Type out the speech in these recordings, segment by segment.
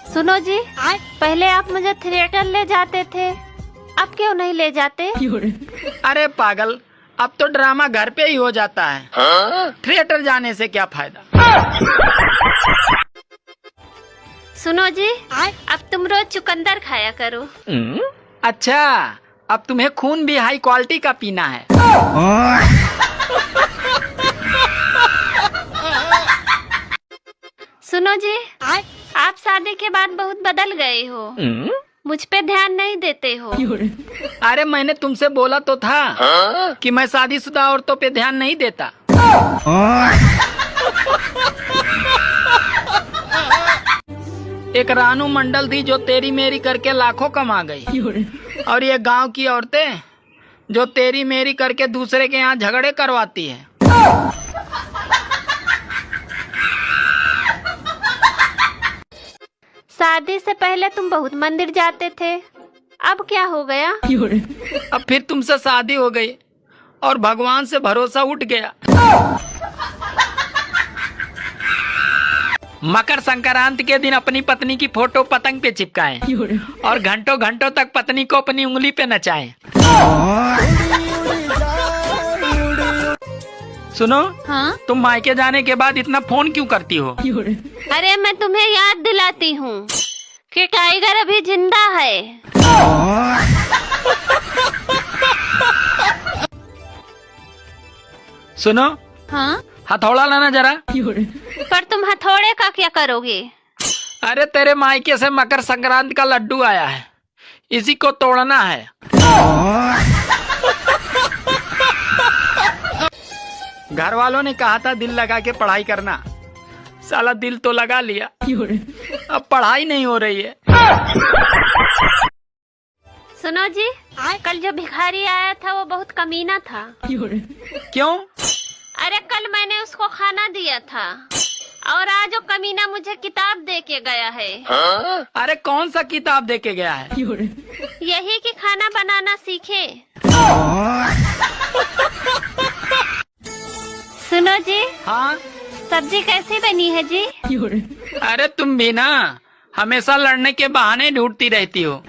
सुनो जी, पहले आप मुझे थिएटर ले जाते थे, अब क्यों नहीं ले जाते? अरे पागल, अब तो ड्रामा घर पे ही हो जाता है। थिएटर जाने से क्या फायदा। सुनो जी, अब तुम रोज चुकंदर खाया करो। अच्छा, अब तुम्हें खून भी हाई क्वालिटी का पीना है। सुनो जी, आप शादी के बाद बहुत बदल गए हो, मुझ पे ध्यान नहीं देते हो। अरे मैंने तुमसे बोला तो था कि मैं शादीशुदा औरतों पे ध्यान नहीं देता। एक रानू मंडल थी जो तेरी मेरी करके लाखों कमा गई, और ये गांव की औरतें जो तेरी मेरी करके दूसरे के यहाँ झगड़े करवाती है। शादी से पहले तुम बहुत मंदिर जाते थे, अब क्या हो गया? अब फिर तुमसे शादी हो गई और भगवान से भरोसा उठ गया। मकर संक्रांति के दिन अपनी पत्नी की फोटो पतंग पे चिपकाएं और घंटों घंटों तक पत्नी को अपनी उंगली पे नचाएं। सुनो, हाँ? तुम मायके जाने के बाद इतना फोन क्यों करती हो? अरे मैं तुम्हें याद दिलाती हूँ कि टाइगर अभी जिंदा है। सुनो, हाँ? हथौड़ा लाना जरा। पर तुम हथौड़े का क्या करोगे? अरे तेरे मायके से मकर संक्रांति का लड्डू आया है, इसी को तोड़ना है। घर वालों ने कहा था दिल लगा के पढ़ाई करना, साला दिल तो लगा लिया, अब पढ़ाई नहीं हो रही है। सुनो जी, कल जो भिखारी आया था वो बहुत कमीना था। क्यों? अरे कल मैंने उसको खाना दिया था और आज वो कमीना मुझे किताब दे के गया है। अरे कौन सा किताब दे के गया है? यही कि खाना बनाना सीखे। सुनो जी, हाँ? सब्जी कैसी बनी है जी? अरे तुम भी ना हमेशा लड़ने के बहाने ढूंढती रहती हो।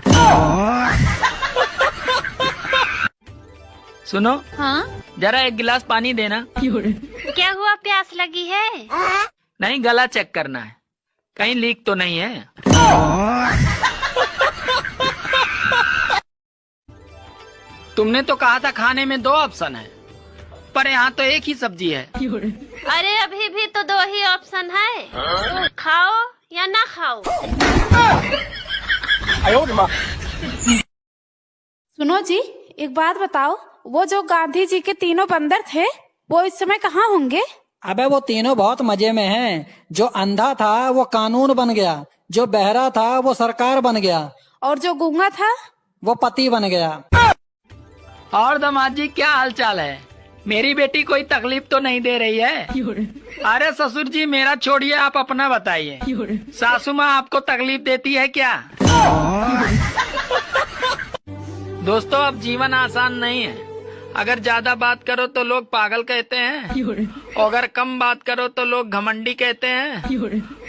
सुनो, हाँ? जरा एक गिलास पानी देना। क्या हुआ, प्यास लगी है? नहीं, गला चेक करना है, कहीं लीक तो नहीं है। तुमने तो कहा था खाने में 2 ऑप्शन है, पर यहाँ तो एक ही सब्जी है। अरे अभी भी तो 2 ही ऑप्शन है, खाओ या ना खाओ। सुनो जी, एक बात बताओ, वो जो गांधी जी के 3 बंदर थे वो इस समय कहाँ होंगे? अबे वो तीनों बहुत मजे में हैं। जो अंधा था वो कानून बन गया, जो बहरा था वो सरकार बन गया, और जो गूंगा था वो पति बन गया। और दामाद जी, क्या हाल चाल है? मेरी बेटी कोई तकलीफ तो नहीं दे रही है? अरे ससुर जी, मेरा छोड़िए, आप अपना बताइए। सासू माँ आपको तकलीफ देती है क्या? दोस्तों, अब जीवन आसान नहीं है। अगर ज्यादा बात करो तो लोग पागल कहते हैं, और अगर कम बात करो तो लोग घमंडी कहते हैं,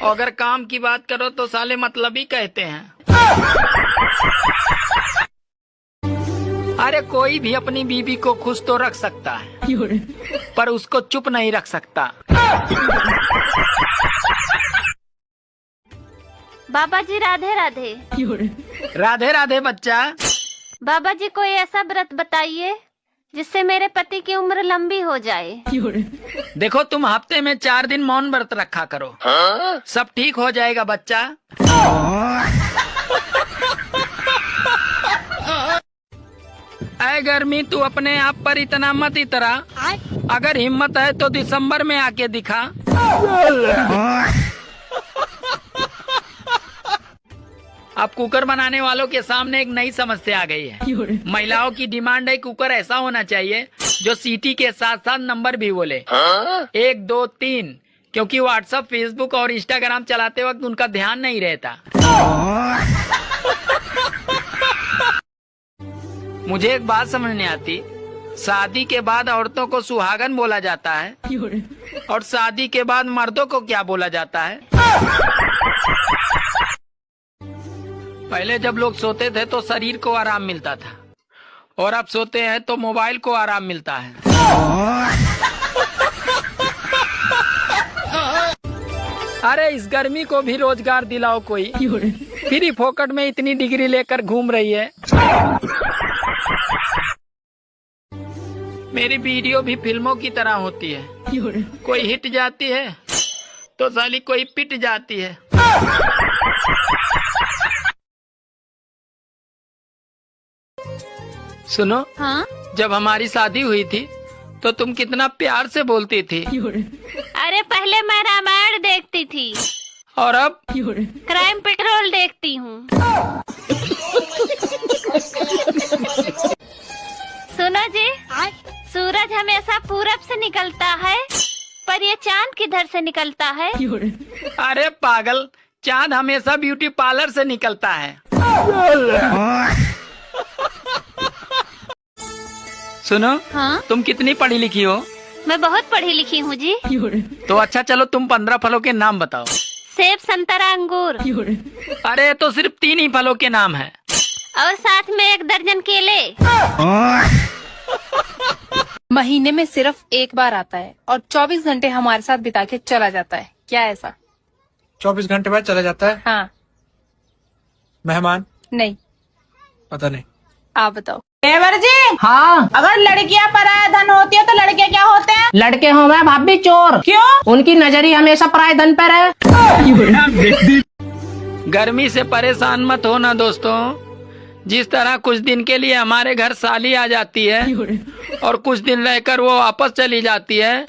और अगर काम की बात करो तो साले मतलबी कहते हैं। अरे कोई भी अपनी बीवी को खुश तो रख सकता है, पर उसको चुप नहीं रख सकता। बाबा जी राधे राधे। राधे राधे बच्चा। बाबा जी कोई ऐसा व्रत बताइए जिससे मेरे पति की उम्र लंबी हो जाए। देखो, तुम हफ्ते में 4 दिन मौन व्रत रखा करो, सब ठीक हो जाएगा बच्चा। ऐ गर्मी, तू अपने आप पर इतना मत इतरा। अगर हिम्मत है तो दिसंबर में आके दिखा। अब कुकर बनाने वालों के सामने एक नई समस्या आ गई है। महिलाओं की डिमांड है कुकर ऐसा होना चाहिए जो सीटी के साथ साथ नंबर भी बोले, 1 2 3, क्योंकि व्हाट्सएप, फेसबुक और इंस्टाग्राम चलाते वक्त उनका ध्यान नहीं रहता। मुझे एक बात समझ नहीं आती, शादी के बाद औरतों को सुहागन बोला जाता है और शादी के बाद मर्दों को क्या बोला जाता है? पहले जब लोग सोते थे तो शरीर को आराम मिलता था, और अब सोते हैं तो मोबाइल को आराम मिलता है। अरे इस गर्मी को भी रोजगार दिलाओ कोई, फ्री फोकट में इतनी डिग्री लेकर घूम रही है। मेरी वीडियो भी फिल्मों की तरह होती है, कोई हिट जाती है तो साली कोई पिट जाती है। सुनो, हाँ? जब हमारी शादी हुई थी तो तुम कितना प्यार से बोलती थी, अरे पहले मैं रामायण देखती थी, और अब क्राइम पेट्रोल देखती हूँ। सुनो जी, सूरज हमेशा पूरब से निकलता है, पर ये चांद किधर से निकलता है? अरे पागल, चांद हमेशा ब्यूटी पार्लर से निकलता है। सुनो, हाँ? तुम कितनी पढ़ी लिखी हो? मैं बहुत पढ़ी लिखी हूँ जी। तो अच्छा चलो, तुम 15 फलों के नाम बताओ। सेब, संतरा, अंगूर। अरे तो सिर्फ 3 ही फलों के नाम है। और साथ में 1 दर्जन केले। महीने में सिर्फ एक बार आता है और 24 घंटे हमारे साथ बिता के चला जाता है। क्या ऐसा? 24 घंटे बाद चला जाता है? हाँ। मेहमान? नहीं। पता नहीं। आप बताओ। देवर जी, हाँ, अगर लड़कियां पराया धन होती है तो लड़के क्या होते हैं? लड़के हो गए भाभी चोर। क्यों? उनकी नजरी हमेशा पराये धन पर है। गर्मी से परेशान मत होना दोस्तों। जिस तरह कुछ दिन के लिए हमारे घर साली आ जाती है और कुछ दिन रहकर वो वापस चली जाती है,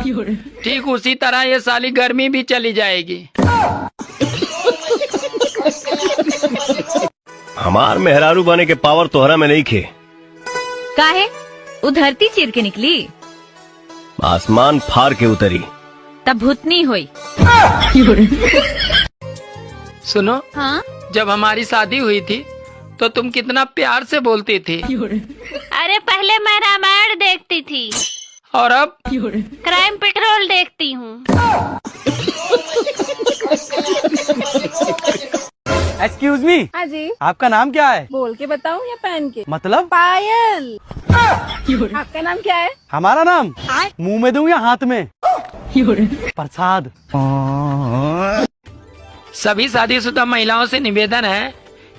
ठीक उसी तरह ये साली गर्मी भी चली जाएगी। हमार मेहरारू बने के पावर तोहरा में नहीं खे। काहे? वो धरती चीर के निकली, आसमान फार के उतरी। तब भूतनी हुई। सुनो, हाँ? जब हमारी शादी हुई थी तो तुम कितना प्यार से बोलती थी। अरे पहले मैं रामायण देखती थी, और अब क्राइम पेट्रोल देखती हूँ। Excuse me. हाँ जी। आपका नाम क्या है? बोल के बताऊं या पहन के? मतलब? पायल। आपका नाम क्या है? हमारा नाम मुंह में दूं या हाथ में? प्रसाद। सभी शादीशुदा महिलाओं से निवेदन है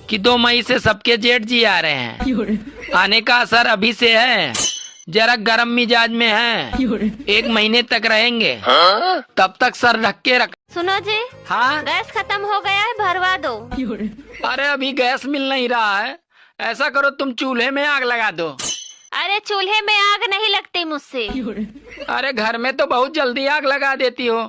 कि 2 मई से सबके जेठ जी आ रहे हैं। आने का असर अभी से है, जरा गर्म मिजाज में है। 1 महीने तक रहेंगे, तब तक सर ढक के रख। सुनो जी, हाँ? गैस खत्म हो गया है, भरवा दो। अरे अभी गैस मिल नहीं रहा है, ऐसा करो तुम चूल्हे में आग लगा दो। अरे चूल्हे में आग नहीं लगती मुझसे। अरे घर में तो बहुत जल्दी आग लगा देती हो।